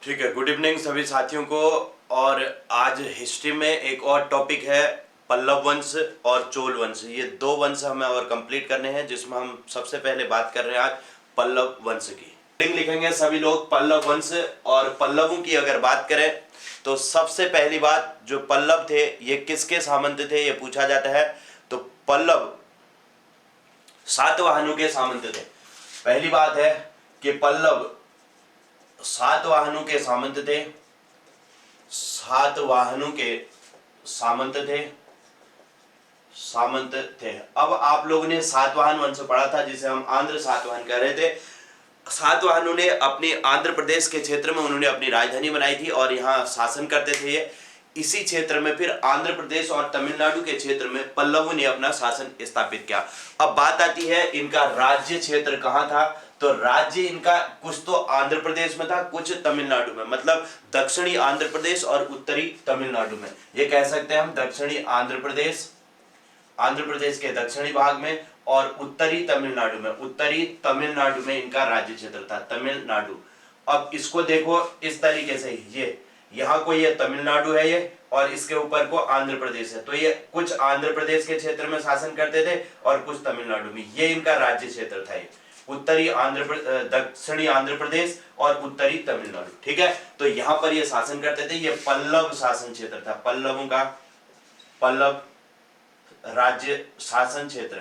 ठीक है, good evening सभी साथियों को। और आज हिस्ट्री में एक और टॉपिक है पल्लव वंश और चोल वंश। ये दो वंश हमें और कंप्लीट करने हैं, जिसमें हम सबसे पहले बात कर रहे हैं आज पल्लव वंश की। हेडिंग लिखेंगे सभी लोग पल्लव वंश। और पल्लवों की अगर बात करें तो सबसे पहली बात, जो पल्लव थे ये किसके सामंत थे ये पूछा जाता है। तो पल्लव सातवाहनों के सामंत थे। पहली बात है कि पल्लव सातवाहनों के सामंत थे। सातवाहनों के सामंत थे सामंत थे। अब आप लोगों ने सातवाहन वंश पढ़ा था, जिसे हम आंध्र सातवाहन कह रहे थे। सातवाहनों ने अपने आंध्र प्रदेश के क्षेत्र में उन्होंने अपनी राजधानी बनाई थी और यहाँ शासन करते थे। ये इसी क्षेत्र में फिर आंध्र प्रदेश और तमिलनाडु के क्षेत्र में पल्लवों ने अपना शासन स्थापित किया। अब बात आती है इनका राज्य क्षेत्र कहाँ था। तो राज्य इनका कुछ तो आंध्र प्रदेश में था, कुछ तमिलनाडु में, मतलब दक्षिणी आंध्र प्रदेश और उत्तरी तमिलनाडु में। ये कह सकते हैं हम दक्षिणी आंध्र प्रदेश के दक्षिणी भाग में और उत्तरी तमिलनाडु में इनका राज्य क्षेत्र था, तमिलनाडु। अब इसको देखो इस तरीके से, ये यहाँ को ये तमिलनाडु है ये, और इसके ऊपर को आंध्र प्रदेश है। तो ये कुछ आंध्र प्रदेश के क्षेत्र में शासन करते थे और कुछ तमिलनाडु में। ये इनका राज्य क्षेत्र था, ये दक्षिणी आंध्र प्रदेश और उत्तरी तमिलनाडु। ठीक है, तो यहाँ पर ये शासन करते थे। ये पल्लव शासन क्षेत्र था, पल्लवों का पल्लव राज्य शासन क्षेत्र,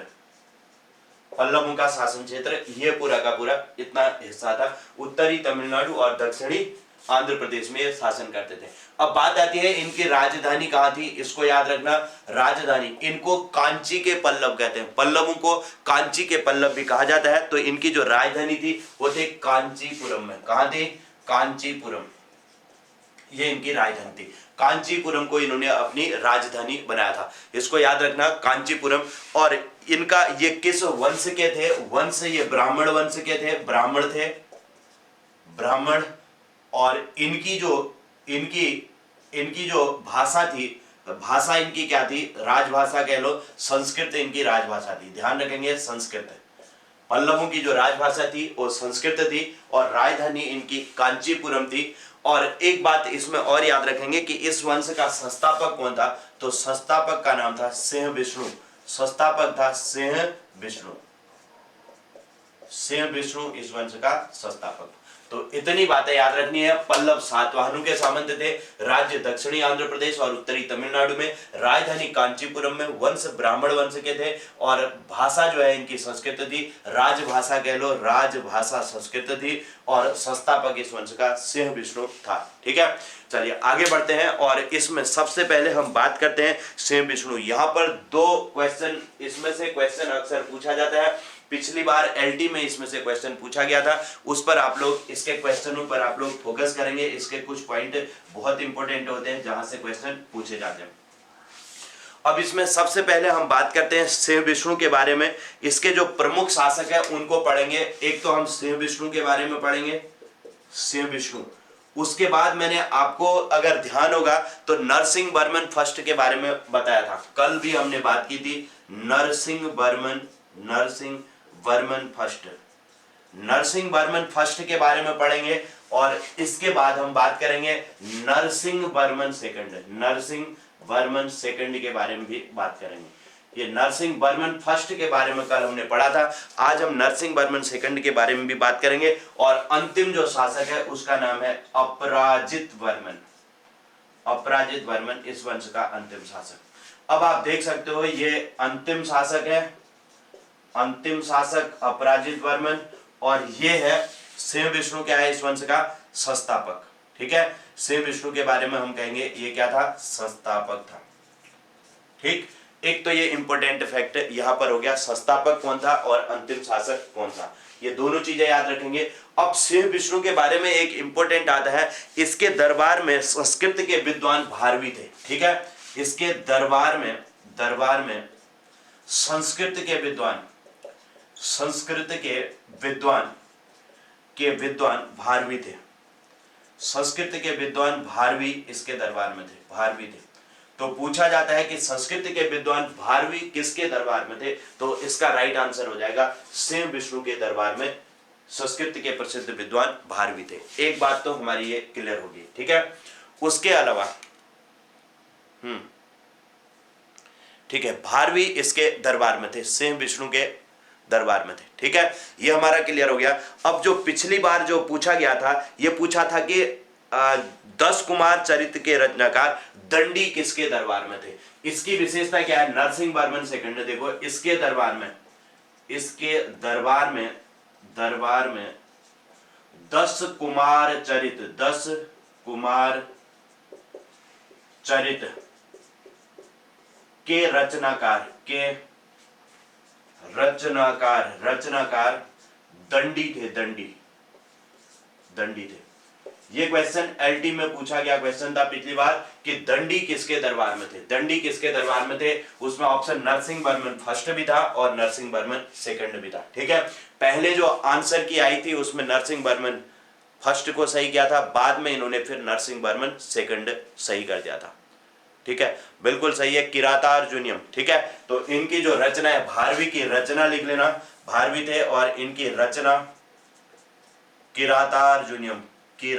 पल्लवों का शासन क्षेत्र, ये पूरा का पूरा इतना हिस्सा था। उत्तरी तमिलनाडु और दक्षिणी आंध्र प्रदेश में शासन करते थे। अब बात आती है इनकी राजधानी कहाँ थी। इसको याद रखना, राजधानी, इनको कांची के पल्लव कहते हैं। पल्लवों को कांची के पल्लव भी कहा जाता है। तो इनकी जो राजधानी थी वो थी कांचीपुरम में। कहाँ थी? कांचीपुरम, ये इनकी राजधानी थी। कांचीपुरम को इन्होंने अपनी राजधानी बनाया था, इसको याद रखना, कांचीपुरम। और इनका ये किस वंश के थे? वंश ये ब्राह्मण वंश के थे, ब्राह्मण थे, ब्राह्मण। और इनकी जो भाषा थी, भाषा इनकी क्या थी? राजभाषा कह लो, संस्कृत इनकी राजभाषा थी। ध्यान रखेंगे, संस्कृत। पल्लवों की जो राजभाषा थी वो संस्कृत थी और राजधानी इनकी कांचीपुरम थी। और एक बात इसमें और याद रखेंगे कि इस वंश का संस्थापक कौन था। तो संस्थापक का नाम था सिंह विष्णु। संस्थापक था सिंह विष्णु। सिंह विष्णु इस वंश का संस्थापक। तो इतनी बातें याद रखनी है। पल्लव सातवाहनों के सामंत थे, राज्य दक्षिणी आंध्र प्रदेश और उत्तरी तमिलनाडु में, राजधानी कांचीपुरम में, वंश ब्राह्मण वंश के थे और भाषा जो है इनकी संस्कृत थी, राजभाषा कह लो, राजभाषा संस्कृत थी। और संस्थापक इस वंश का सिंह विष्णु था। ठीक है, चलिए आगे बढ़ते हैं। और इसमें सबसे पहले हम बात करते हैं सिंह विष्णु। यहाँ पर दो क्वेश्चन, इसमें से क्वेश्चन अक्सर पूछा जाता है। पिछली बार एलटी में इसमें से क्वेश्चन पूछा गया था, उस पर आप लोग, इसके क्वेश्चनों पर आप लोग फोकस करेंगे। इसके कुछ पॉइंट बहुत इंपॉर्टेंट होते हैं जहां से क्वेश्चन पूछे जाते हैं। अब इसमें सबसे पहले हम बात करते हैं सिंह विष्णु के बारे में। इसके जो प्रमुख शासक है उनको पढ़ेंगे। एक तो हम सिंह विष्णु के बारे में पढ़ेंगे, सिंह विष्णु। उसके बाद मैंने आपको अगर ध्यान होगा तो नरसिंह वर्मन फर्स्ट के बारे में बताया था, कल भी हमने बात की थी। नरसिंह वर्मन फर्स्ट के बारे में पढ़ेंगे। और इसके बाद हम बात करेंगे नरसिंह वर्मन सेकंड के बारे में भी बात करेंगे। ये नरसिंह वर्मन फर्स्ट के बारे में कल हमने पढ़ा था, आज हम नरसिंह वर्मन सेकंड के बारे में भी बात करेंगे। और अंतिम जो शासक है उसका नाम है अपराजित वर्मन, इस वंश का अंतिम शासक। अब आप देख सकते हो ये अंतिम शासक है, अंतिम शासक अपराजित वर्मन, और ये है सिंह विष्णु, क्या है इस वंश का? संस्थापक। ठीक है, सिंह विष्णु के बारे में हम कहेंगे ये क्या था? संस्थापक था। ठीक, एक तो ये इंपॉर्टेंट फैक्ट यहां पर हो गया, संस्थापक कौन था और अंतिम शासक कौन था, ये दोनों चीजें याद रखेंगे। अब सिंह विष्णु के बारे में एक इंपॉर्टेंट आता है, इसके दरबार में संस्कृत के विद्वान भारवी थे। ठीक है, इसके दरबार में संस्कृत के विद्वान भारवी थे। संस्कृत के विद्वान भारवी इसके दरबार में थे, भारवी थे। तो पूछा जाता है कि संस्कृत के विद्वान भारवी किसके दरबार में थे, तो इसका राइट आंसर हो जाएगा सिंह विष्णु के दरबार में संस्कृत के प्रसिद्ध विद्वान भारवी थे। एक बात तो हमारी ये क्लियर होगी, ठीक है। उसके अलावा ठीक है, भारवी इसके दरबार में थे, सिंह विष्णु के दरबार में थे, ठीक है, ये हमारा क्लियर हो गया। अब जो पिछली बार जो पूछा गया था, ये पूछा था कि 10 कुमार चरित्र के रचनाकार दंडी किसके दरबार में थे। इसकी विशेषता क्या है, नरसिंह वर्मन सेकंड, देखो इसके दरबार में 10 कुमार चरित्र के रचनाकार दंडी थे। ये क्वेश्चन एलटी में पूछा गया क्वेश्चन था पिछली बार कि दंडी किसके दरबार में थे। उसमें ऑप्शन नरसिंह वर्मन फर्स्ट भी था और नरसिंह वर्मन सेकंड भी था, ठीक है। पहले जो आंसर की आई थी उसमें नरसिंह वर्मन फर्स्ट को सही किया था, बाद में इन्होंने फिर नरसिंह वर्मन सेकंड सही कर दिया था, ठीक है, बिल्कुल सही है, किरातार्जुनियम, ठीक है। तो इनकी जो रचना है, भारवी की रचना लिख लेना, भारवी थे और इनकी रचना किरातार्जुनियम की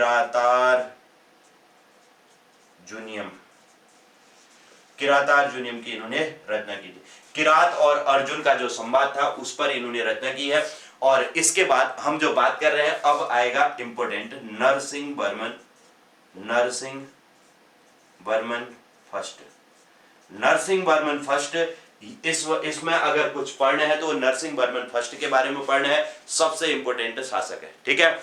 इन्होंने रचना की थी। किरात और अर्जुन का जो संवाद था उस पर इन्होंने रचना की है। और इसके बाद हम जो बात कर रहे हैं, अब आएगा इंपोर्टेंट, नरसिंह वर्मन फर्स्ट। इसमें अगर कुछ पढ़ना है तो नरसिंह वर्मन फर्स्ट के बारे में पढ़ना है, सबसे इंपोर्टेंट शासक है, ठीक है।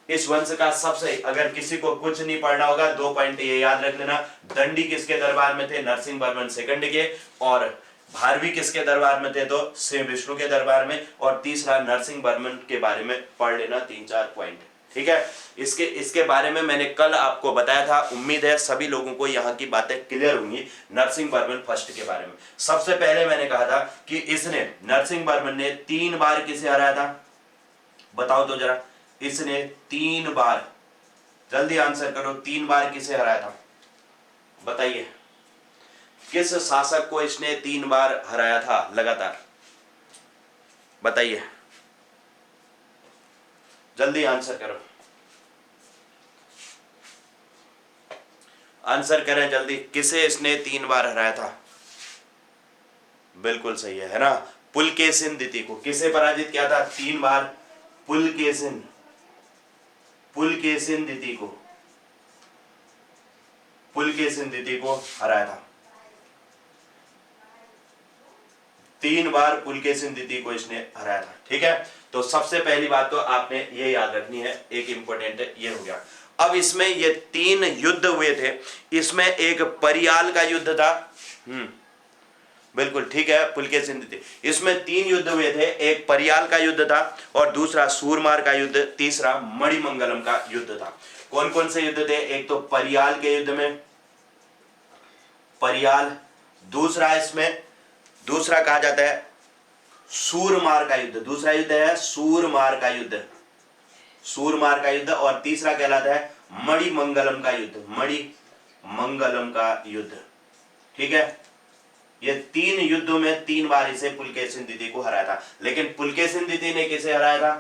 इस वंश का सबसे, अगर किसी को कुछ नहीं पढ़ना होगा, 2 पॉइंट ये याद रख लेना, दंडी किसके दरबार में थे, नरसिंह वर्मन सेकंड के, और भारवी किसके दरबार में थे, तो सिंह विष्णु के दरबार में, और तीसरा नरसिंह वर्मन के बारे में पढ़ लेना 3-4 पॉइंट, ठीक है। इसके बारे में मैंने कल आपको बताया था, उम्मीद है सभी लोगों को यहाँ की बातें क्लियर होंगी। नरसिंह वर्मन फर्स्ट के बारे में सबसे पहले मैंने कहा था कि इसने, नरसिंह वर्मन ने 3 बार किसे हराया था, बताओ तो जरा, इसने 3 बार, जल्दी आंसर करो, 3 बार किसे हराया था, बताइए, किस शासक को इसने 3 बार हराया था लगातार, बताइए, जल्दी आंसर करो, आंसर करें जल्दी, किसे इसने 3 बार हराया था, बिल्कुल सही है ना, पुलकेशिन द्वितीय को। किसे पराजित किया था 3 बार, पुलकेशिन द्वितीय को हराया था, 3 बार पुलकेशिन द्वितीय को इसने हराया था, ठीक है। तो सबसे पहली बात तो आपने ये याद रखनी है, एक इंपॉर्टेंट ये हो गया। अब इसमें ये 3 युद्ध हुए थे, इसमें एक परियाल का युद्ध था, बिल्कुल ठीक है, पुलकेशिन द्वितीय, इसमें 3 युद्ध हुए थे, एक परियाल का युद्ध था और दूसरा सूरमार का युद्ध, तीसरा मणिमंगलम का युद्ध था। कौन कौन से युद्ध थे, एक तो परियाल के युद्ध में परियाल, दूसरा कहा जाता है सूरमार का युद्ध, दूसरा युद्ध है सूरमार का युद्ध, और तीसरा कहलाता है मणिमंगलम का युद्ध, ठीक है। ये 3 युद्धों में 3 बार इसे पुलकेशिन द्वितीय को हराया था। लेकिन पुलकेशिन द्वितीय ने किसे हराया था,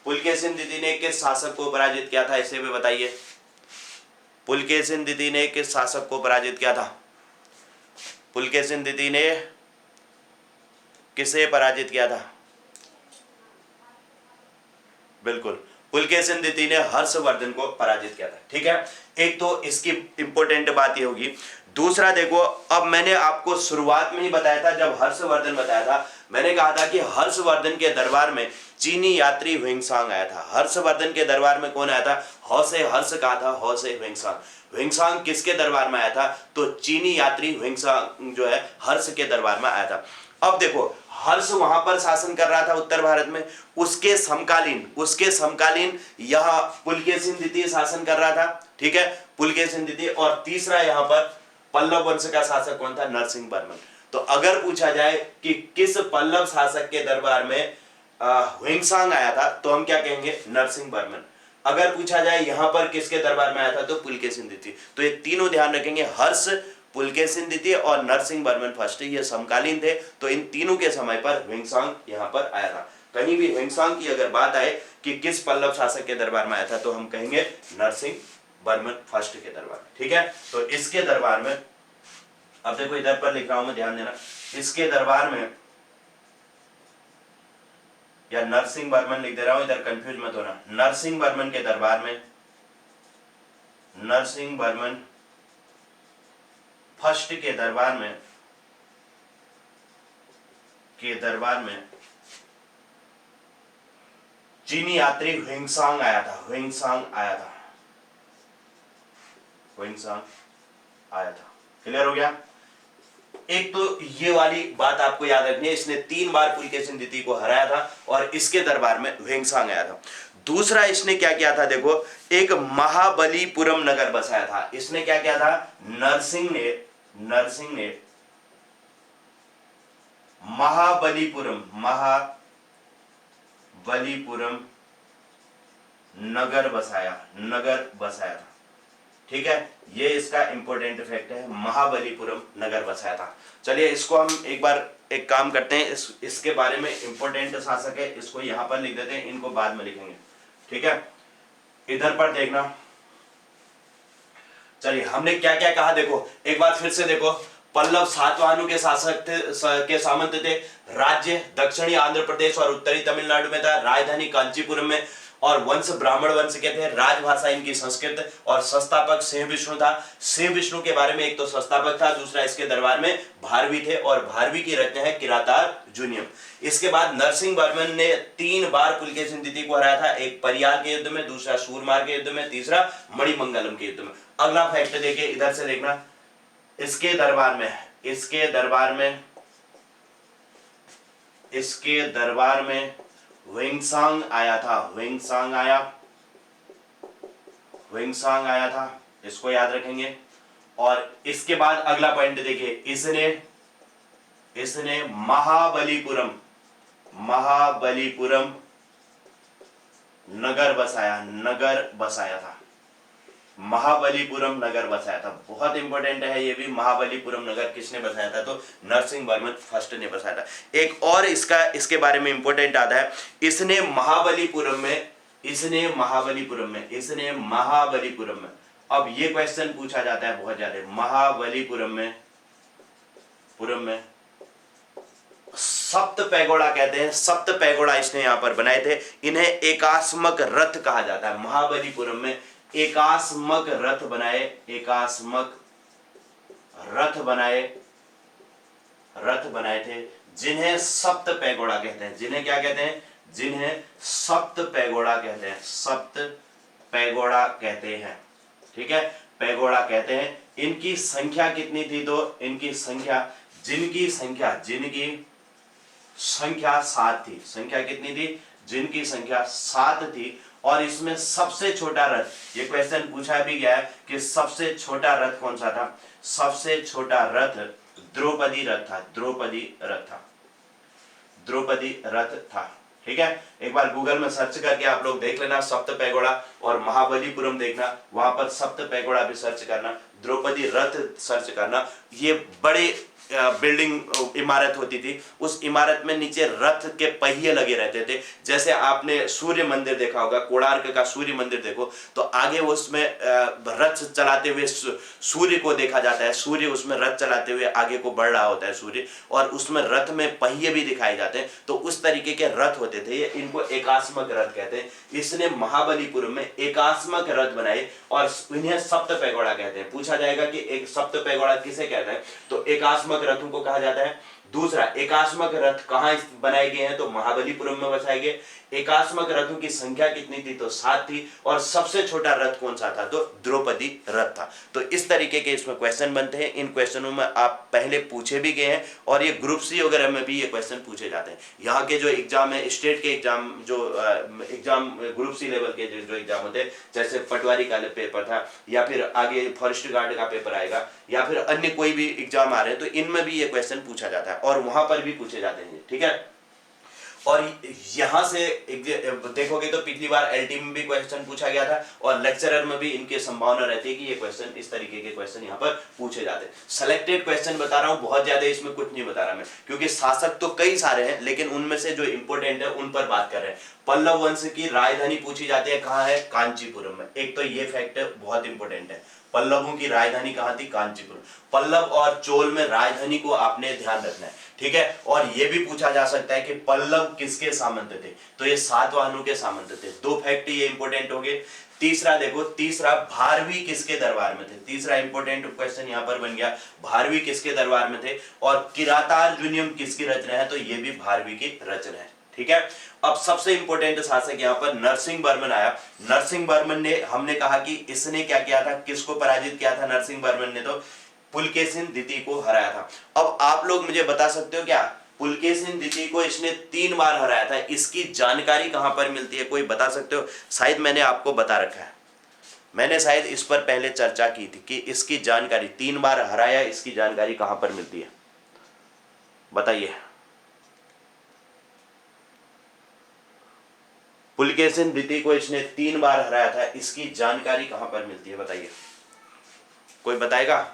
पुलकेशिन द्वितीय ने किस शासक को पराजित किया था, इसे भी बताइए, पुलकेशिन द्वितीय ने किस शासक को पराजित किया था, पुलकेशिन द्वितीय ने किसे पराजित किया था, बिल्कुल पुलकेशिन द्वितीय ने हर्षवर्धन को पराजित किया था, ठीक है। एक तो इसकी इंपॉर्टेंट बात ये होगी। दूसरा देखो, अब मैंने आपको शुरुआत में ही बताया था, जब हर्षवर्धन बताया था, मैंने कहा था कि हर्षवर्धन के दरबार में चीनी यात्री ह्वेंसांग आया था। हर्षवर्धन के दरबार में कौन आया था, हौसे हर्ष कहा था, हौसे ह्वेंसांग किसके दरबार में आया था, तो चीनी यात्री ह्वेंसांग जो है हर्ष के दरबार में आया था। अब देखो, हर्ष वहां पर शासन कर रहा था उत्तर भारत में, उसके समकालीन यहाँ पुलकेशिन द्वितीय शासन कर रहा था, ठीक है, पुलकेशिन द्वितीय, और तीसरा यहाँ पर पल्लव वंश का शासक कौन था, नरसिंह वर्मन। तो अगर पूछा जाए कि किस पल्लव शासक के दरबार में ह्वेंसांग आया था, तो हम क्या कहेंगे, नरसिंह वर्मन। अगर पूछा जाए यहाँ पर किसके दरबार में आया था, तो पुलकेशिन द्वितीय। तो ये तीनों ध्यान रखेंगे, हर्ष, पुलकेशिन द्वितीय और नरसिंह वर्मन फर्स्ट, ये समकालीन थे, तो इन तीनों के समय पर ह्वेंसांग यहाँ पर आया था। कहीं भी ह्वेंसांग की अगर बात आए कि किस पल्लव शासक के दरबार में आया था, तो हम कहेंगे नरसिंह वर्मन फर्स्ट के दरबार में। ठीक है, तो इसके दरबार में, अब देखो इधर पर लिख रहा हूं मैं, ध्यान देना, इसके दरबार में, या नरसिंह वर्मन लिख दे रहा हूं, इधर कंफ्यूज मत होना, नरसिंह वर्मन के दरबार में, नरसिंह वर्मन फर्स्ट के दरबार में, चीनी यात्री ह्वेंसांग आया था, ह्वेंसांग आया था। क्लियर हो गया? एक तो ये वाली बात आपको याद रखनी है, इसने 3 बार पुलकेशिन द्वितीय को हराया था और इसके दरबार में ह्वेंसांग आया था। दूसरा इसने क्या किया था, देखो, एक महाबलीपुरम नगर बसाया था। इसने क्या किया था, नरसिंह ने महाबलीपुरम नगर बसाया था। ठीक है, ये इसका इंपॉर्टेंट फैक्ट है, महाबलीपुरम नगर बसाया था। चलिए इसको हम एक बार एक काम करते हैं, इसके बारे में इंपॉर्टेंट शासक है, इसको यहां पर लिख देते हैं, इनको बाद में लिखेंगे। ठीक है, इधर पर देखना। चलिए हमने क्या क्या कहा, देखो एक बार फिर से देखो, पल्लव सातवाहनों के शासक के सामंत थे। राज्य दक्षिणी आंध्र प्रदेश और उत्तरी तमिलनाडु में था। राजधानी कांचीपुरम में, और वंश ब्राह्मण वंश के थे। राजभाषा इनकी संस्कृत, और संस्थापक सिंह विष्णु था। सिंह विष्णु के बारे में एक तो संस्थापक था, दूसरा इसके दरबार में भारवी थे, और भारवी की रचना है किरातार्जुनीयम। इसके बाद नरसिंह वर्मन ने 3 बार पुलकेशिन द्वितीय को हराया था, एक परियार के युद्ध में, दूसरा सूरमार के युद्ध में, तीसरा मणिमंगलम के युद्ध में। अगला फैक्ट देखिए, इधर से देखना, इसके दरबार में ह्वेंसांग आया था, इसको याद रखेंगे। और इसके बाद अगला पॉइंट देखिए, इसने महाबलीपुरम नगर बसाया था। महाबलीपुरम नगर बसाया था, बहुत इंपॉर्टेंट है ये भी। महाबलीपुरम नगर किसने बसाया था, तो नरसिंह वर्मन फर्स्ट ने बसाया था। एक और इसके बारे में इंपॉर्टेंट आता है, इसने महाबलीपुरम में, अब ये क्वेश्चन पूछा जाता है बहुत ज्यादा, महाबलीपुरम में सप्त पैगोड़ा कहते हैं, सप्त पैगोड़ा इसने यहां पर बनाए थे। इन्हें एकास्मक रथ कहा जाता है। महाबलीपुरम में एकास्मक रथ बनाए थे, जिन्हें सप्त पैगोड़ा कहते हैं। जिन्हें क्या कहते हैं, जिन्हें सप्त पैगोड़ा कहते हैं। ठीक है, पैगोड़ा कहते हैं। इनकी संख्या कितनी थी, तो जिनकी संख्या 7 थी। संख्या कितनी थी, जिनकी संख्या 7 थी। और इसमें सबसे छोटा रथ, ये क्वेश्चन पूछा भी गया है कि सबसे छोटा रथ कौन सा था। सबसे छोटा रथ द्रौपदी रथ था। ठीक है, एक बार गूगल में सर्च करके आप लोग देख लेना, सप्त पैगोड़ा और महाबलीपुरम देखना, वहां पर सप्त पैगोड़ा भी सर्च करना, द्रौपदी रथ सर्च करना। ये बड़े बिल्डिंग इमारत होती थी, उस इमारत में नीचे रथ के पहिए लगे रहते थे। जैसे आपने सूर्य मंदिर देखा होगा, कोणार्क का सूर्य मंदिर देखो, तो आगे उसमें रथ चलाते हुए सूर्य को देखा जाता है। सूर्य उसमें रथ चलाते हुए आगे को बढ़ रहा होता है सूर्य, और उसमें रथ में पहिए भी दिखाए जाते हैं। तो उस तरीके के रथ होते थे, ये इनको एकास्मक रथ कहते हैं। इसने महाबलीपुरम में एकास्मक रथ बनाए और इन्हें सप्त पैगोड़ा कहते हैं। पूछा जाएगा कि एक सप्त पैगोड़ा किसे कहते हैं, तो एकास्मक रथों को कहा जाता है। दूसरा, एकास्मक रथ कहां बनाए गए हैं, तो महाबलीपुरम में बसाए गए। एकास्मक रथों की संख्या कितनी थी, तो 7 थी। और सबसे छोटा रथ कौन सा था, तो द्रौपदी रथ था। तो इस तरीके के इसमें क्वेश्चन बनते हैं। इन क्वेश्चनों में आप पहले पूछे भी गए हैं, और ये ग्रुप सी वगैरह में भी ये क्वेश्चन पूछे जाते हैं। यहाँ के जो एग्जाम है, स्टेट के एग्जाम, जो एग्जाम ग्रुप सी लेवल के जो एग्जाम होते हैं, जैसे पटवारी का पेपर था, या फिर आगे फॉरेस्ट गार्ड का पेपर आएगा, या फिर अन्य कोई भी एग्जाम आ रहे हैं, तो इनमें भी ये क्वेश्चन पूछा जाता है, और वहां पर भी पूछे जाते हैं। ठीक है, और यहां से देखोगे तो पिछली बार एलटी में भी क्वेश्चन पूछा गया था और लेक्चरर में भी इनकी संभावना रहती है कि ये क्वेश्चन इस तरीके के क्वेश्चन यहां पर पूछे जाते हैं। सिलेक्टेड क्वेश्चन बता रहा हूं, बहुत ज्यादा इसमें कुछ नहीं बता रहा मैं, क्योंकि शासक तो कई सारे हैं लेकिन उनमें से जो इंपॉर्टेंट है उन पर बात कर रहे हैं। पल्लव वंश की राजधानी पूछी जाती है, कहां है? कांचीपुरम में। एक तो ये फैक्ट बहुत इंपॉर्टेंट है, पल्लवों की राजधानी कहां थी? कांचीपुरम। पल्लव और चोल में राजधानी को आपने ध्यान रखना है, ठीक है। और यह भी पूछा जा सकता है कि पल्लव किसके सामंत थे? तो ये सातवाहनों के सामंत थे। दो फैक्ट ये इंपॉर्टेंट हो गए। तीसरा देखो, तीसरा भारवी किसके दरबार में थे? तीसरा इंपॉर्टेंट क्वेश्चन यहां पर बन गया, भारवी किसके दरबार में थे? और किरातार्जुनीयम किसकी रचना है? तो ये भी भारवी की रचना है, ठीक है। अब सबसे इंपॉर्टेंट शासक यहाँ पर नरसिंह वर्मन आया। नरसिंह वर्मन ने, हमने कहा कि इसने क्या किया था, किसको पराजित किया था? नरसिंह वर्मन ने तो पुलकेशिन द्वितीय को हराया था। अब आप लोग मुझे बता सकते हो क्या पुलकेशिन द्वितीय को इसने 3 बार हराया था, इसकी जानकारी कहां पर मिलती है? कोई बता सकते हो? शायद मैंने आपको बता रखा है, मैंने शायद इस पर पहले चर्चा की थी कि इसकी जानकारी 3 बार हराया, इसकी जानकारी कहां पर मिलती है? बताइए। पुलकेशिन द्वितीय को इसने 3 बार हराया था, इसकी जानकारी कहां पर मिलती है? बताइए, कोई बताएगा?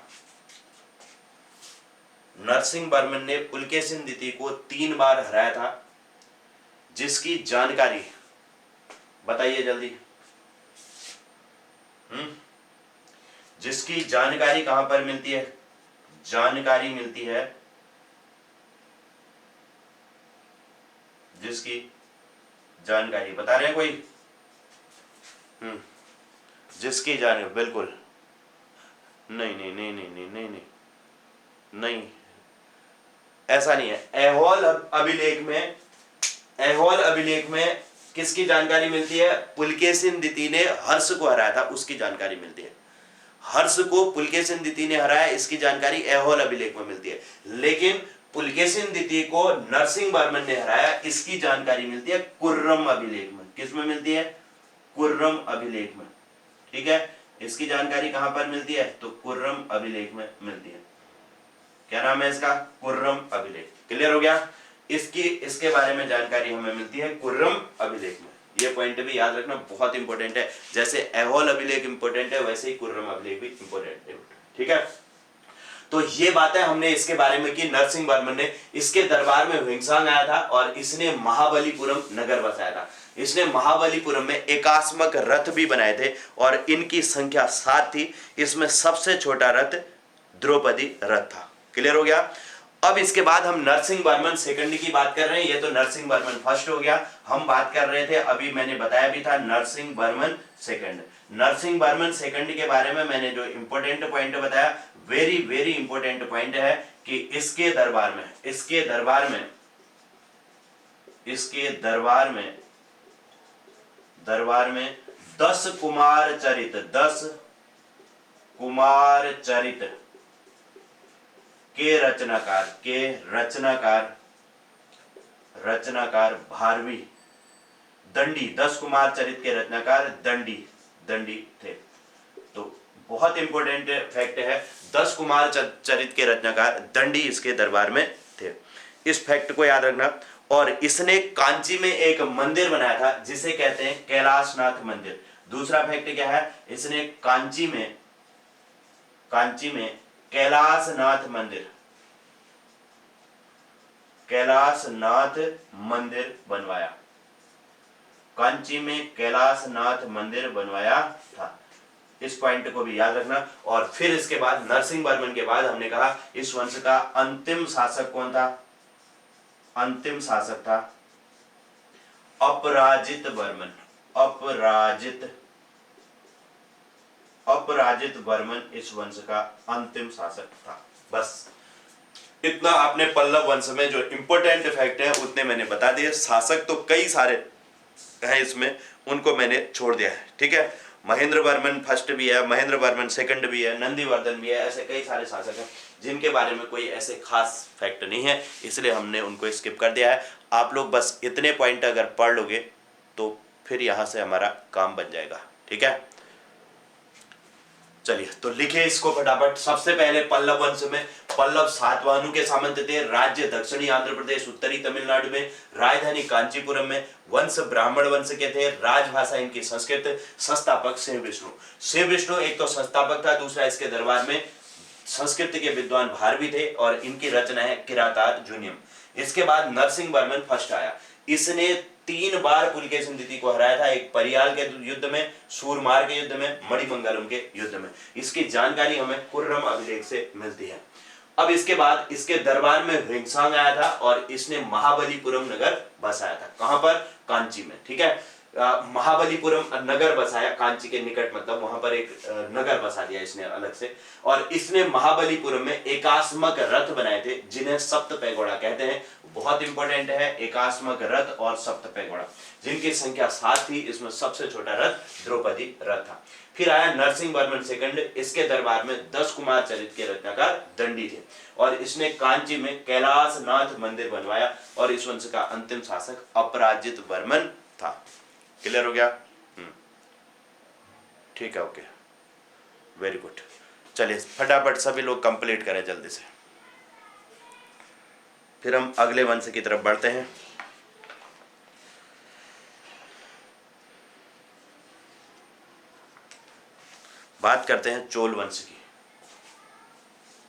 नरसिंह वर्मन ने पुलकेशिन द्वितीय को 3 बार हराया था, जिसकी जानकारी बताइए जल्दी। जिसकी जानकारी कहां पर मिलती है? जानकारी मिलती है, जिसकी जानकारी बता रहे हैं कोई? जिसकी जानकारी, बिल्कुल नहीं नहीं नहीं नहीं नहीं नहीं नहीं नहीं, ऐसा नहीं है। ऐहोल अभिलेख में किसकी जानकारी मिलती है? पुलकेशिन द्वितीय ने हर्ष को हराया था, उसकी जानकारी मिलती है। हर्ष को पुलकेशिन द्वितीय ने हराया, इसकी जानकारी ऐहोल अभिलेख में मिलती है। लेकिन पुलकेशिन द्वितीय को नरसिंह वर्मन ने हराया, इसकी जानकारी मिलती है कुर्रम अभिलेख में। किसमें मिलती है? कुर्रम अभिलेख में, ठीक है। इसकी जानकारी कहां पर मिलती है? तो कुर्रम अभिलेख में मिलती है। क्या नाम है इसका? कुर्रम अभिलेख। क्लियर हो गया? इसके बारे में जानकारी हमें मिलती है कुर्रम अभिलेख में। ये पॉइंट भी याद रखना, बहुत इंपॉर्टेंट है। जैसे ऐहोल अभिलेख इंपॉर्टेंट है, वैसे ही कुर्रम अभिलेख भी इंपॉर्टेंट है, ठीक है। तो ये बातें हमने इसके बारे में की। नरसिंह वर्मन ने, इसके दरबार में ह्विंसांग आया था और इसने महाबलीपुरम नगर बसाया था। इसने महाबलीपुरम में एकास्मक रथ भी बनाए थे और इनकी संख्या 7 थी। इसमें सबसे छोटा रथ द्रौपदी रथ था। क्लियर हो गया? अब इसके बाद हम नरसिंह वर्मन सेकंड की बात कर रहे हैं। ये तो नरसिंह वर्मन फर्स्ट हो गया, हम बात कर रहे थे, अभी मैंने बताया भी था नरसिंह वर्मन सेकंड। नरसिंह वर्मन सेकंड के बारे में मैंने जो इंपॉर्टेंट पॉइंट बताया, वेरी वेरी इंपॉर्टेंट पॉइंट है कि इसके दरबार में 10 कुमार चरित के रचनाकार भारवी दंडी, 10 कुमार चरित के रचनाकार दंडी थे। तो बहुत इंपॉर्टेंट फैक्ट है, 10 कुमार चरित के रचनाकार दंडी इसके दरबार में थे। इस फैक्ट को याद रखना। और इसने कांची में एक मंदिर बनाया था जिसे कहते हैं कैलाशनाथ मंदिर। दूसरा फैक्ट क्या है? इसने कांची में कैलाशनाथ मंदिर बनवाया। कांची में कैलाशनाथ मंदिर बनवाया था। इस पॉइंट को भी याद रखना। और फिर इसके बाद नरसिंह वर्मन के बाद हमने कहा इस वंश का अंतिम शासक कौन था? अंतिम शासक था अपराजित वर्मन इस वंश का अंतिम शासक था। बस इतना आपने पल्लव वंश में जो इंपॉर्टेंट फैक्ट है उतने मैंने बता दिए। शासक तो कई सारे हैं इसमें, उनको मैंने छोड़ दिया है, ठीक है। महेंद्र वर्मन फर्स्ट भी है, महेंद्र वर्मन सेकंड भी है, नंदीवर्धन भी है, ऐसे कई सारे शासक हैं जिनके बारे में कोई ऐसे खास फैक्ट नहीं है, इसलिए हमने उनको स्किप कर दिया है। आप लोग बस इतने पॉइंट अगर पढ़ लोगे तो फिर यहाँ से हमारा काम बन जाएगा, ठीक है। चलिए तो लिखे इसको फटाफट। सबसे पहले पल्लव वंश में पल्लव सातवाहनों के सामंत थे। राज्य दक्षिणी आंध्र प्रदेश, उत्तरी तमिलनाडु में। राजधानी कांचीपुरम में। वंश ब्राह्मण वंश के थे। राजभाषा इनकी संस्कृत। संस्थापक शिव विष्णु। शिव विष्णु एक तो संस्थापक था, दूसरा इसके दरबार में संस्कृत के विद्वान भारवी थे और इनकी रचना है किरातार्जुनीयम। इसके बाद नरसिंह वर्मन फर्स्ट आया। इसने 3 बार पुलकेशिन द्वितीय को हराया था, एक परियाल के युद्ध में, सूरमार के युद्ध में, मणिमंगलम के युद्ध में। इसकी जानकारी हमें खुर्रम अभिलेख से मिलती है। अब इसके बाद इसके दरबार में ह्वेंसांग आया था और इसने महाबलीपुरम नगर बसाया था। कहां पर? कांची में। ठीक है, महाबलीपुरम नगर बसाया, कांची के निकट, मतलब वहां पर एक नगर बसा दिया इसने अलग से। और इसने महाबलीपुरम में एकास्मक रथ बनाए थे जिन्हें सप्तपैगोड़ा कहते हैं। बहुत इंपॉर्टेंट है, एकास्मक रथ और सप्तपैगोड़ा, जिनकी संख्या 7 थी। इसमें सबसे छोटा रथ द्रौपदी रथ था। फिर आया नरसिंह वर्मन सेकंड। इसके दरबार में 10 कुमार चरित के रचनाकार दंडी थे और इसने कांची में कैलाशनाथ मंदिर बनवाया और इस वंश का अंतिम शासक अपराजित वर्मन था। क्लियर हो गया? ठीक है, ओके, वेरी गुड। चलिए फटाफट सभी लोग कंप्लीट करें जल्दी से, फिर हम अगले वंश की तरफ बढ़ते हैं। बात करते हैं चोल वंश की।